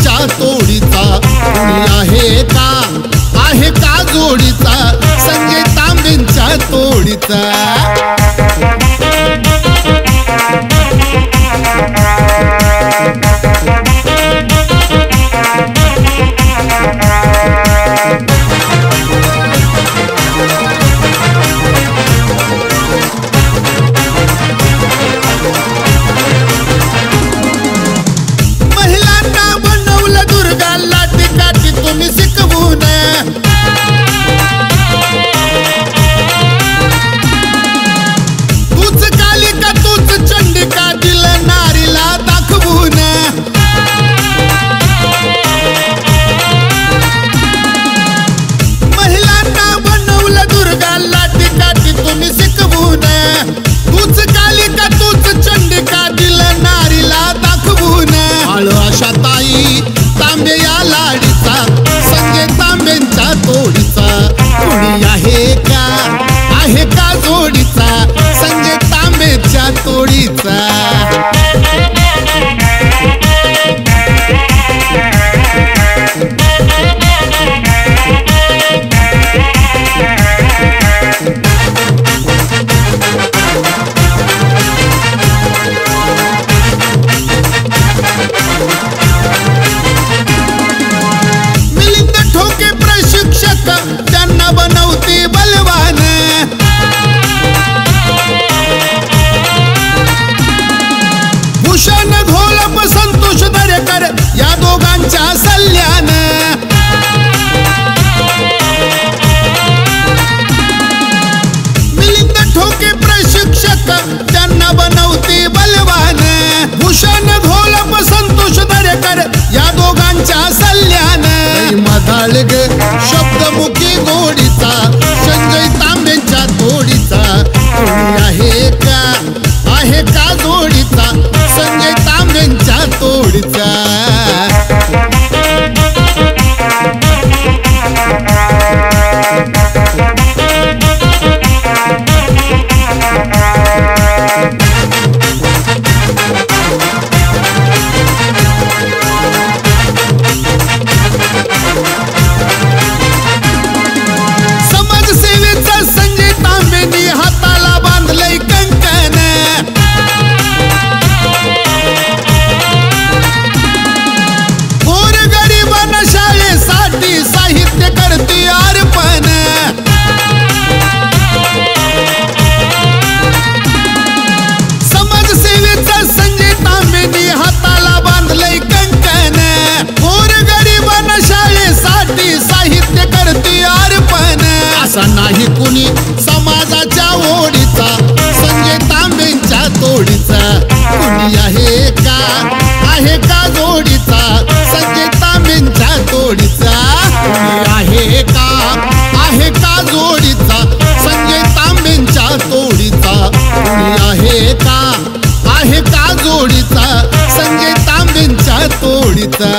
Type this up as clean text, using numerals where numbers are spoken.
तांब्यांच्या तोडीचा कुणी आहे का जोडीचा संजय तांब्यांच्या तोडीचा महिलांना बनवलं दुर्गा लाटी काठी तुम्ही शिकवून तूच कालिका तूच चंडिका दिलं नारीला दाखवून महिलांना बनवलं दुर्गा लाटी काठी तुम्ही शिकवून तूच कालिका तूच चंडिका दिलं नारीला दाखवून आळो अशा ताई तांबे या लाडीचा संजय तांब्यांच्या तोडीचा कुणी आहे का जोडीचा संजय तांब्यांच्या तोडीचा मिलिंद ठोके प्रशिक्षक त्यांना बनवते बलवान भूषण घोलप संतोष दरेकर या दोघांच्या सल्ल्यान मिलिंद ठोके प्रशिक्षक त्यांना बनवते बलवान भूषण घोलप संतोष दरेकर या दोघांच्या सल्ल्यान मधाळ ग शब्दमुखी गोडीचा संजय तांब्यांच्या तोडीचा कुणी आहे का जोडीचा संजय तांब्यांच्या तोडीचा समाजसेवेचा संजय तांबेंनी हाताला बांधलंय कंकण गोरगरिबांना शाळेसाठी साहित्य करते अर्पण समाजसेवेचा संजय तांबेंनी हाताला बांधलंय कंकण गोरगरिबांना शाळेसाठी साहित्य करते अर्पण असा नाही कुणी समाजाच्या ओढीचा संजय तांब्यांच्या तोडीचा कुणी आहे का जोडीचा संजय तांब्यांच्या तोडीचा कुणी आहे का जोडीचा संजय तांब्यांच्या तोडीचा कुणी आहे का जोडीचा संजय तांब्यांच्या तोडीचा